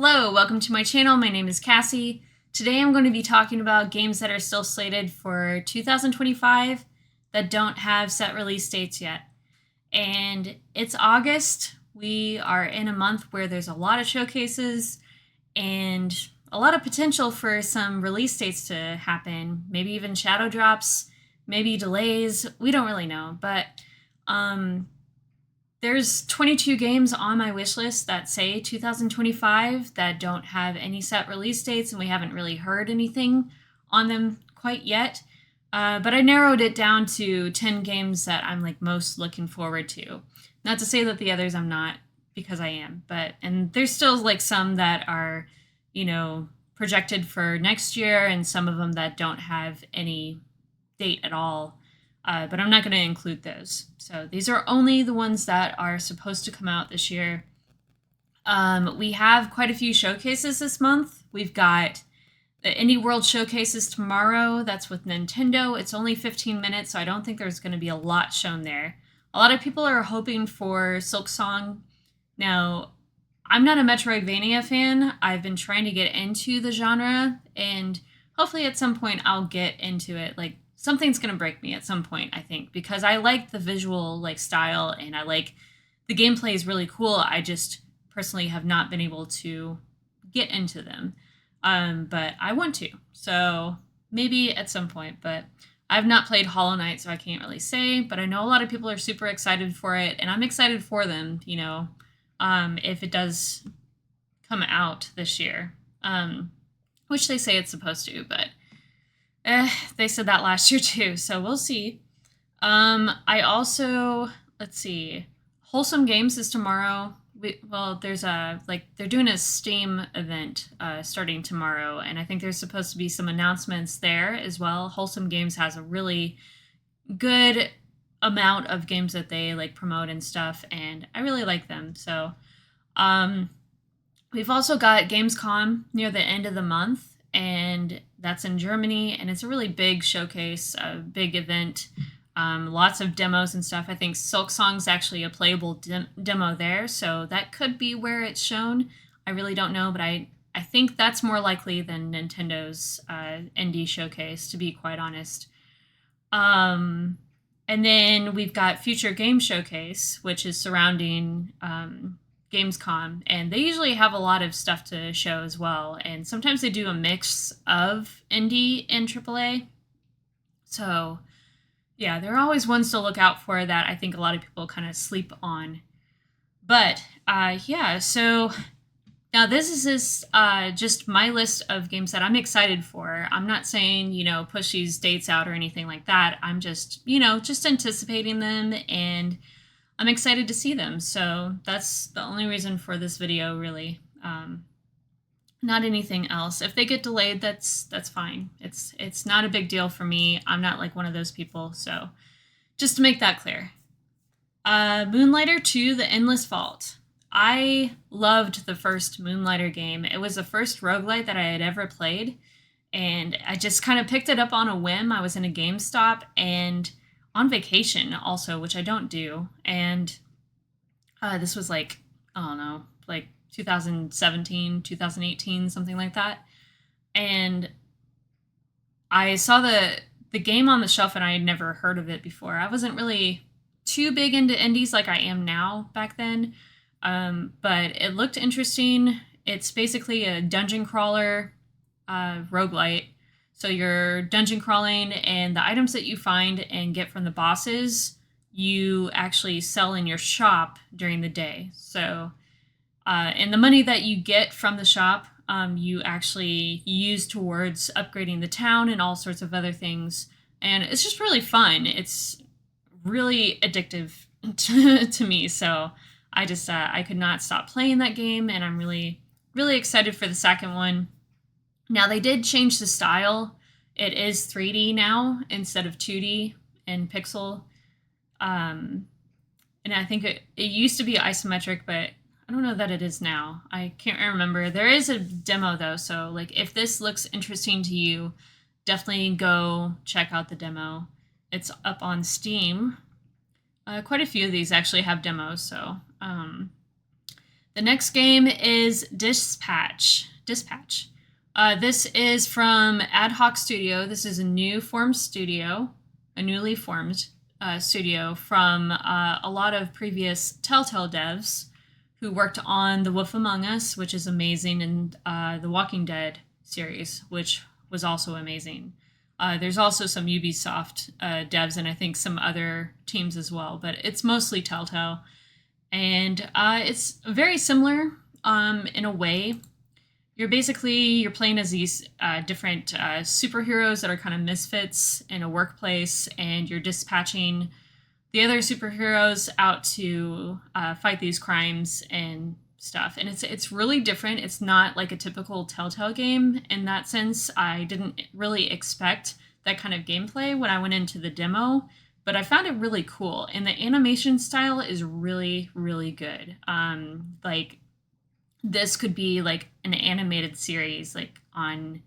Hello, welcome to my channel. My name is Cassie. Today I'm going to be talking about games that are still slated for 2025 that don't have set release dates yet. And it's August. We are in a month where there's a lot of showcases and a lot of potential for some release dates to happen. Maybe even shadow drops, maybe delays. We don't really know, but there's 22 games on my wish list that say 2025 that don't have any set release dates, and we haven't really heard anything on them quite yet. But I narrowed it down to 10 games that I'm most looking forward to. Not to say that the others I'm not, because I am. And there's still some that are, projected for next year, and some of them that don't have any date at all. But I'm not going to include those. So these are only the ones that are supposed to come out this year. We have quite a few showcases this month. We've got the Indie World showcases tomorrow. That's with Nintendo. It's only 15 minutes, so I don't think there's going to be a lot shown there. A lot of people are hoping for Silksong. Now, I'm not a Metroidvania fan. I've been trying to get into the genre, and hopefully at some point I'll get into it. Something's going to break me at some point, I think, because I like the visual style, and I like the gameplay is really cool. I just personally have not been able to get into them. But I want to. So maybe at some point, but I've not played Hollow Knight, so I can't really say, but I know a lot of people are super excited for it, and I'm excited for them, if it does come out this year, which they say it's supposed to, but they said that last year too, so we'll see. I also, let's see, Wholesome Games is tomorrow. There's they're doing a Steam event starting tomorrow, and I think there's supposed to be some announcements there as well. Wholesome Games has a really good amount of games that they promote and stuff, and I really like them. So we've also got Gamescom near the end of the month, and that's in Germany, and it's a really big showcase, a big event, lots of demos and stuff. I think Silksong's actually a playable demo there, so that could be where it's shown. I really don't know, but I think that's more likely than Nintendo's indie showcase, to be quite honest. And then we've got Future Game Showcase, which is surrounding Gamescom, and they usually have a lot of stuff to show as well, and sometimes they do a mix of indie and AAA. So yeah, there are always ones to look out for that I think a lot of people kind of sleep on. But yeah, so now this is just my list of games that I'm excited for. I'm not saying, push these dates out or anything like that. I'm just, just anticipating them, and I'm excited to see them. So that's the only reason for this video, really. Not anything else. If they get delayed, that's fine. It's not a big deal for me. I'm not one of those people. So just to make that clear. Moonlighter 2, The Endless Vault. I loved the first Moonlighter game. It was the first roguelite that I had ever played, and I just kind of picked it up on a whim. I was in a GameStop and on vacation also, which I don't do, and this was I don't know, 2017, 2018, something like that, and I saw the game on the shelf, and I had never heard of it before. I wasn't really too big into indies like I am now back then, but it looked interesting. It's basically a dungeon crawler roguelite. So you're dungeon crawling, and the items that you find and get from the bosses, you actually sell in your shop during the day. So, and the money that you get from the shop, you actually use towards upgrading the town and all sorts of other things. And it's just really fun. It's really addictive to me. So I just, I could not stop playing that game, and I'm really, really excited for the second one. Now, they did change the style. It is 3D now instead of 2D and pixel. And I think it used to be isometric, but I don't know that it is now. I can't remember. There is a demo, though, so if this looks interesting to you, definitely go check out the demo. It's up on Steam. Quite a few of these actually have demos, so The next game is Dispatch. This is from Ad Hoc Studio. This is a newly formed studio from a lot of previous Telltale devs who worked on The Wolf Among Us, which is amazing, and the Walking Dead series, which was also amazing. There's also some Ubisoft devs and I think some other teams as well, but it's mostly Telltale. And it's very similar in a way. You're playing as these different superheroes that are kind of misfits in a workplace, and you're dispatching the other superheroes out to fight these crimes and stuff. And it's really different. It's not like a typical Telltale game in that sense. I didn't really expect that kind of gameplay when I went into the demo, but I found it really cool. And the animation style is really, really good. Like this could be like an animated series, like on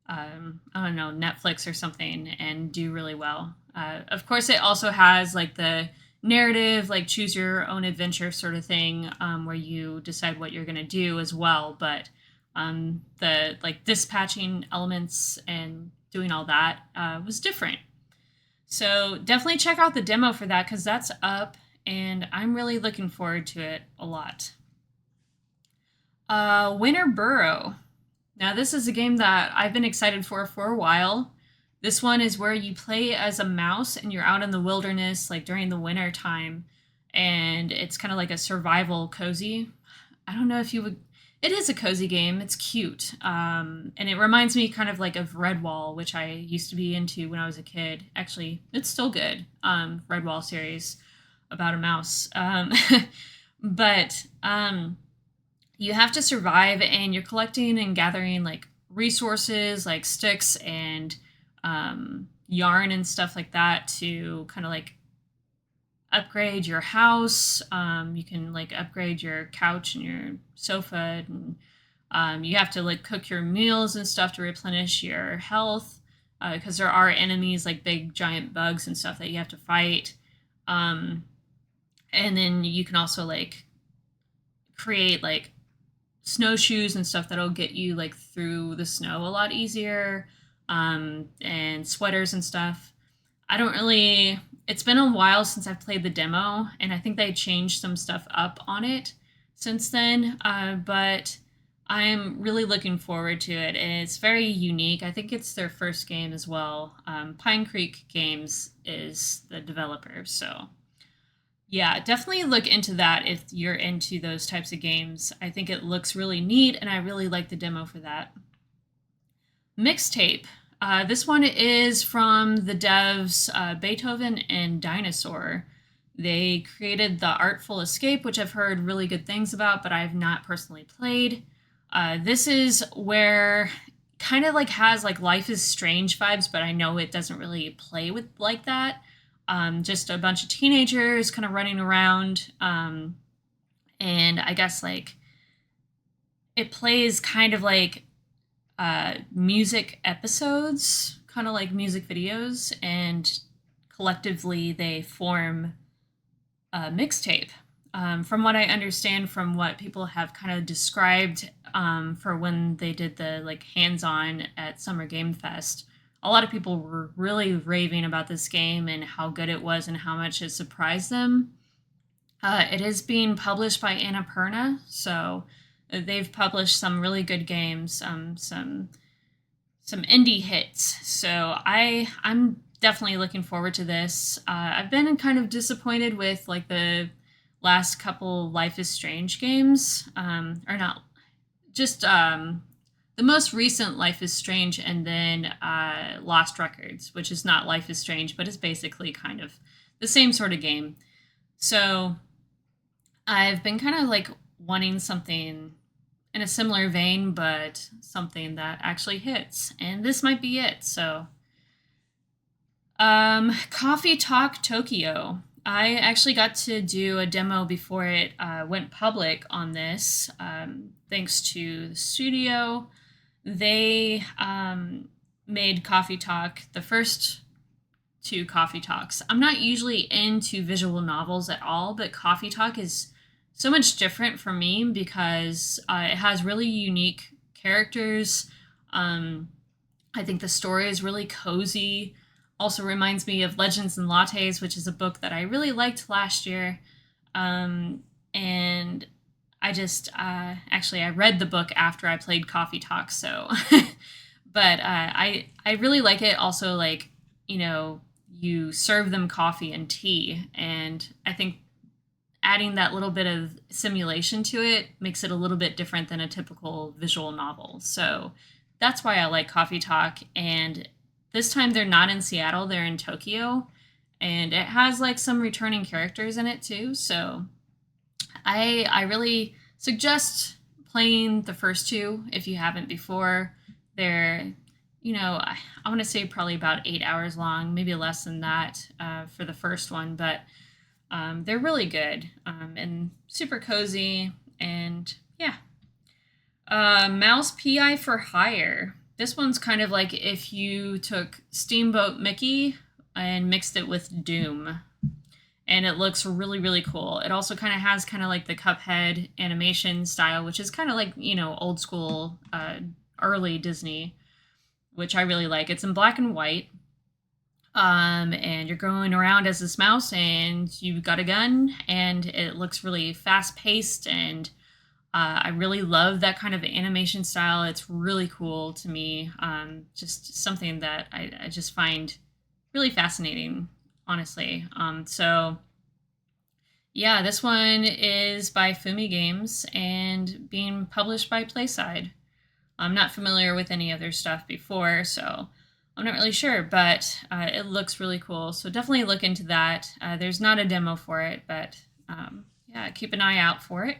I don't know, Netflix or something, and do really well. Of course, it also has like the narrative, like choose your own adventure sort of thing, where you decide what you're going to do as well. But the like dispatching elements and doing all that was different. So definitely check out the demo for that because that's up, and I'm really looking forward to it a lot. Winter Burrow. Now, this is a game that I've been excited for a while. This one is where you play as a mouse and you're out in the wilderness, like during the winter time, and it's kind of like a survival cozy. I don't know if you would. It is a cozy game. It's cute, and it reminds me kind of like of Redwall, which I used to be into when I was a kid. Actually, it's still good. Redwall series about a mouse, but you have to survive, and you're collecting and gathering like resources, like sticks and yarn and stuff like that to kind of like upgrade your house. You can like upgrade your couch and your sofa, and you have to like cook your meals and stuff to replenish your health because there are enemies like big giant bugs and stuff that you have to fight. And then you can also like create like snowshoes and stuff that'll get you like through the snow a lot easier, and sweaters and stuff. It's been a while since I've played the demo, and I think they changed some stuff up on it since then, but I'm really looking forward to it, and it's very unique. I think it's their first game as well. Pine Creek Games is the developer, so yeah, definitely look into that if you're into those types of games. I think it looks really neat, and I really like the demo for that. Mixtape. This one is from the devs Beethoven and Dinosaur. They created The Artful Escape, which I've heard really good things about, but I have not personally played. This is where kind of like has like Life is Strange vibes, but I know it doesn't really play with like that. Just a bunch of teenagers kind of running around, and I guess like it plays kind of like music episodes, kind of like music videos, and collectively they form a mixtape. From what I understand, from what people have kind of described for when they did the like hands-on at Summer Game Fest, a lot of people were really raving about this game and how good it was and how much it surprised them. It is being published by Annapurna, so they've published some really good games, some indie hits. So I'm definitely looking forward to this. I've been kind of disappointed with like the last couple Life is Strange games, or not, just the most recent Life is Strange, and then Lost Records, which is not Life is Strange, but is basically kind of the same sort of game. So I've been kind of like wanting something in a similar vein, but something that actually hits, and this might be it. So Coffee Talk Tokyo. I actually got to do a demo before it went public on this, thanks to the studio. They made Coffee Talk, the first two Coffee Talks. I'm not usually into visual novels at all, but Coffee Talk is so much different for me because it has really unique characters. I think the story is really cozy. Also reminds me of Legends and Lattes, which is a book that I really liked last year. And I just actually I read the book after I played Coffee Talk, so but I really like it. Also, like, you know, you serve them coffee and tea, and I think adding that little bit of simulation to it makes it a little bit different than a typical visual novel. So that's why I like Coffee Talk. And this time they're not in Seattle, they're in Tokyo. And it has like some returning characters in it too. So I really suggest playing the first two if you haven't before. They're, you know, I want to say probably about 8 hours long, maybe less than that for the first one, but they're really good and super cozy. And yeah. Mouse PI for Hire. This one's kind of like if you took Steamboat Mickey and mixed it with Doom. And it looks really, really cool. It also kind of has kind of like the Cuphead animation style, which is kind of like, you know, old school, early Disney, which I really like. It's in black and white. And you're going around as this mouse and you've got a gun and it looks really fast paced. And I really love that kind of animation style. It's really cool to me. Just something that I just find really fascinating, honestly. So yeah, this one is by Fumi Games and being published by Playside. I'm not familiar with any other stuff before, so I'm not really sure, but it looks really cool. So definitely look into that. There's not a demo for it, but yeah, keep an eye out for it.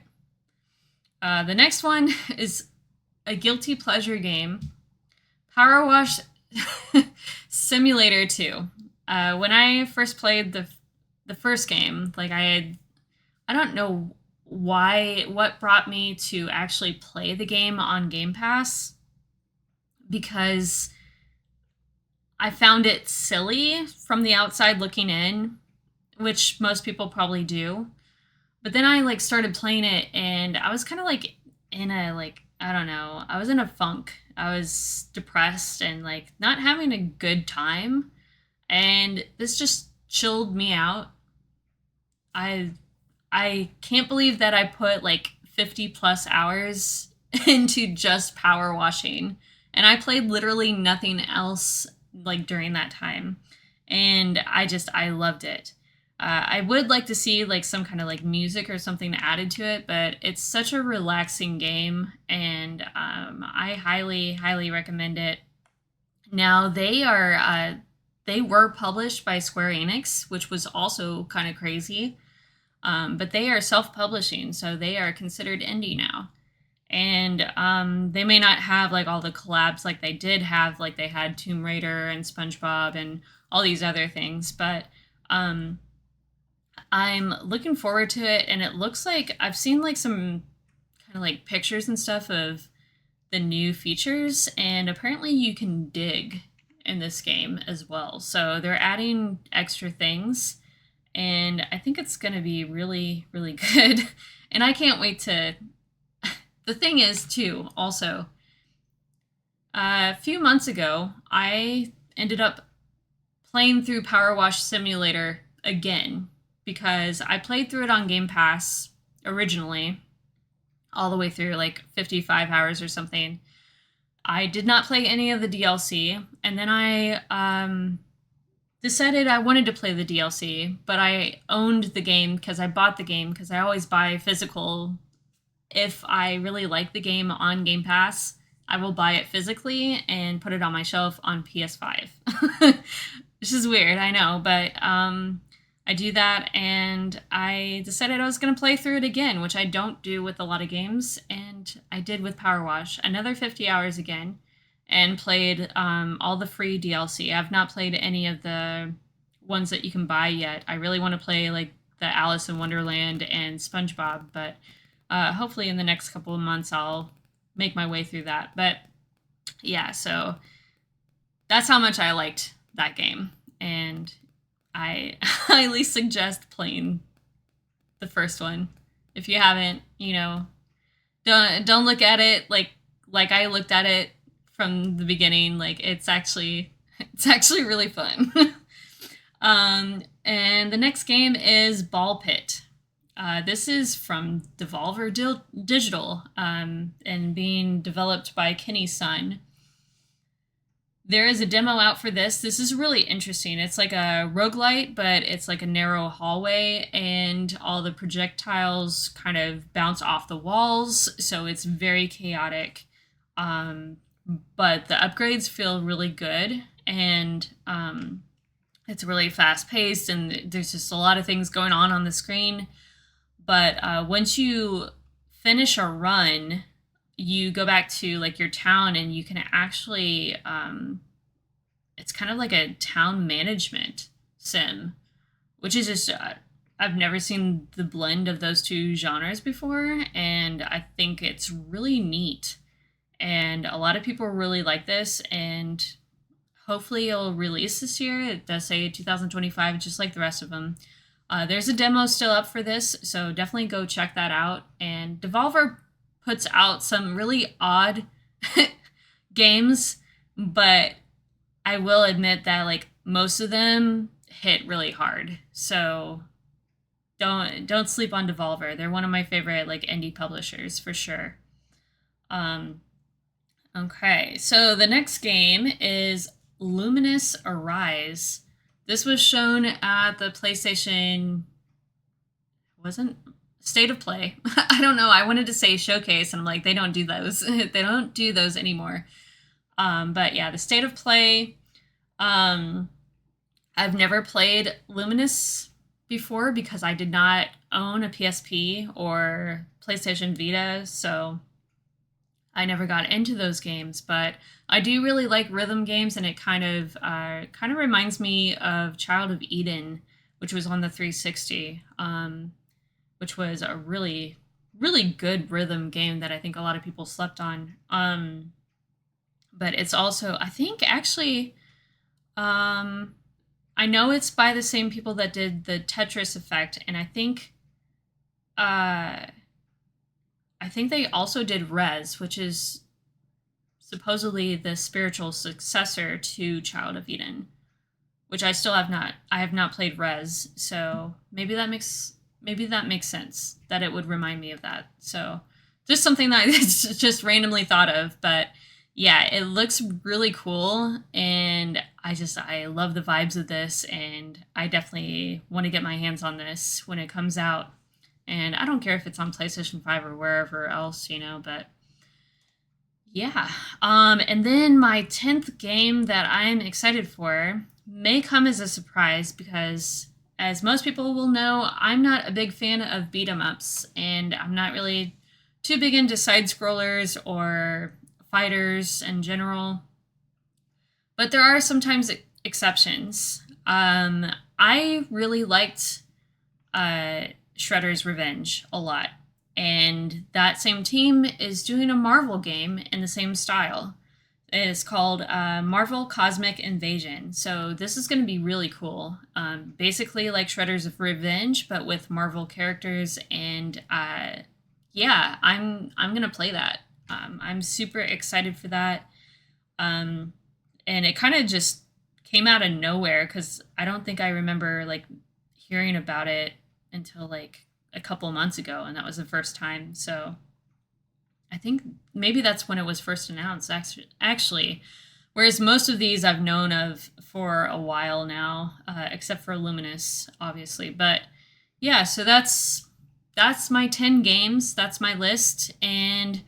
The next one is a guilty pleasure game, PowerWash Simulator 2. When I first played the first game, like I don't know what brought me to actually play the game on Game Pass, because I found it silly from the outside looking in, which most people probably do. But then I like started playing it and I was kind of like in a like, I don't know, I was in a funk. I was depressed and like not having a good time. And this just chilled me out. I can't believe that I put like 50 plus hours into just power washing. And I played literally nothing else like during that time. And I loved it. I would like to see like some kind of like music or something added to it, but it's such a relaxing game, and I highly recommend it. Now they were published by Square Enix, which was also kind of crazy, but they are self-publishing, so they are considered indie now. And they may not have like all the collabs like they did have, like they had Tomb Raider and SpongeBob and all these other things, but I'm looking forward to it, and it looks like I've seen like some kind of like pictures and stuff of the new features, and apparently you can dig in this game as well. So they're adding extra things, and I think it's going to be really, really good. And I can't wait to. The thing is, too, also, a few months ago, I ended up playing through PowerWash Simulator again, because I played through it on Game Pass originally, all the way through like 55 hours or something. I did not play any of the DLC, and then I decided I wanted to play the DLC, but I owned the game because I bought the game, because I always buy physical. If I really like the game on Game Pass, I will buy it physically and put it on my shelf on PS5. Which is weird, I know, but I do that, and I decided I was going to play through it again, which I don't do with a lot of games, and I did with PowerWash. Another 50 hours again, and played all the free DLC. I've not played any of the ones that you can buy yet. I really want to play like the Alice in Wonderland and SpongeBob, but hopefully in the next couple of months I'll make my way through that. But yeah, so that's how much I liked that game, and I highly suggest playing the first one If you haven't, don't look at it like I looked at it from the beginning. Like it's actually really fun. And the next game is Ball Pit. This is from Devolver Digital, and being developed by Kenny's son. There is a demo out for this. This is really interesting. It's like a roguelite, but it's like a narrow hallway, and all the projectiles kind of bounce off the walls, so it's very chaotic. But the upgrades feel really good, and it's really fast paced, and there's just a lot of things going on the screen. But once you finish a run, you go back to like your town, and you can actually it's kind of like a town management sim, which is just I've never seen the blend of those two genres before, and I think it's really neat. And a lot of people really like this, and hopefully it'll release this year. It does say 2025, just like the rest of them. There's a demo still up for this, so definitely go check that out. And Devolver puts out some really odd games, but I will admit that like most of them hit really hard. So don't sleep on Devolver. They're one of my favorite like indie publishers for sure. Okay, so the next game is Luminous Arise. This was shown at the PlayStation, wasn't State of Play. I don't know. I wanted to say showcase, and I'm like, they don't do those. They don't do those anymore. But yeah, the State of Play. I've never played Luminous before because I did not own a PSP or PlayStation Vita, so I never got into those games. But I do really like rhythm games, and it kind of reminds me of Child of Eden, which was on the 360, which was a really, really good rhythm game that I think a lot of people slept on. But it's also, I think, actually, I know it's by the same people that did the Tetris Effect, and I think they also did Rez, which is supposedly the spiritual successor to Child of Eden, which I have not played Rez, so maybe that makes sense that it would remind me of that. So just something that I just randomly thought of, but yeah, it looks really cool, and I love the vibes of this, and I definitely want to get my hands on this when it comes out. And I don't care if it's on PlayStation 5 or wherever else, but yeah. And then my 10th game that I'm excited for may come as a surprise because, as most people will know, I'm not a big fan of beat 'em ups, and I'm not really too big into side scrollers or fighters in general. But there are sometimes exceptions. I really liked Shredder's Revenge a lot. And that same team is doing a Marvel game in the same style. It is called Marvel Cosmic Invasion. So this is going to be really cool. Basically like Shredder's Revenge, but with Marvel characters. And yeah, I'm going to play that. I'm super excited for that. And it kind of just came out of nowhere because I don't think I remember like hearing about it until like a couple months ago, and that was the first time. So I think maybe that's when it was first announced, actually. Whereas most of these I've known of for a while now, except for Luminous, obviously. But yeah, so that's my 10 games. That's my list. And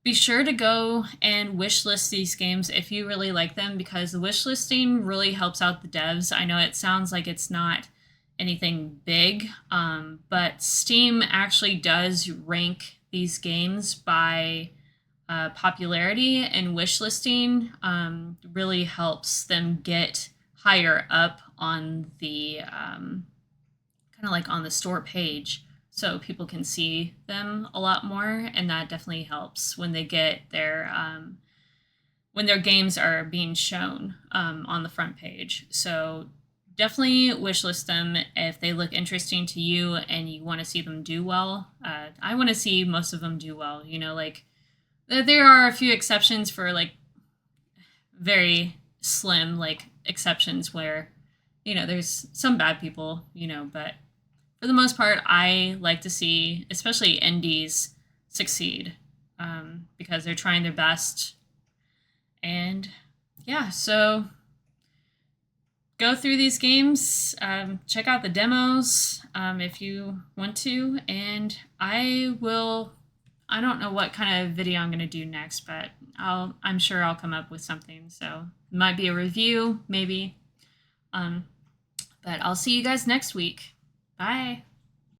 be sure to go and wishlist these games if you really like them, because the wishlisting really helps out the devs. I know it sounds like it's not anything big, but Steam actually does rank these games by popularity, and wishlisting really helps them get higher up on the kind of like on the store page, so people can see them a lot more, and that definitely helps when they get when their games are being shown on the front page. So definitely wishlist them if they look interesting to you and you want to see them do well. I want to see most of them do well. Like there are a few exceptions for like very slim like exceptions where there's some bad people, but for the most part, I like to see especially indies succeed because they're trying their best. And yeah, so go through these games, check out the demos if you want to, and I don't know what kind of video I'm going to do next, but I'm sure I'll come up with something. So it might be a review, maybe. But I'll see you guys next week. Bye.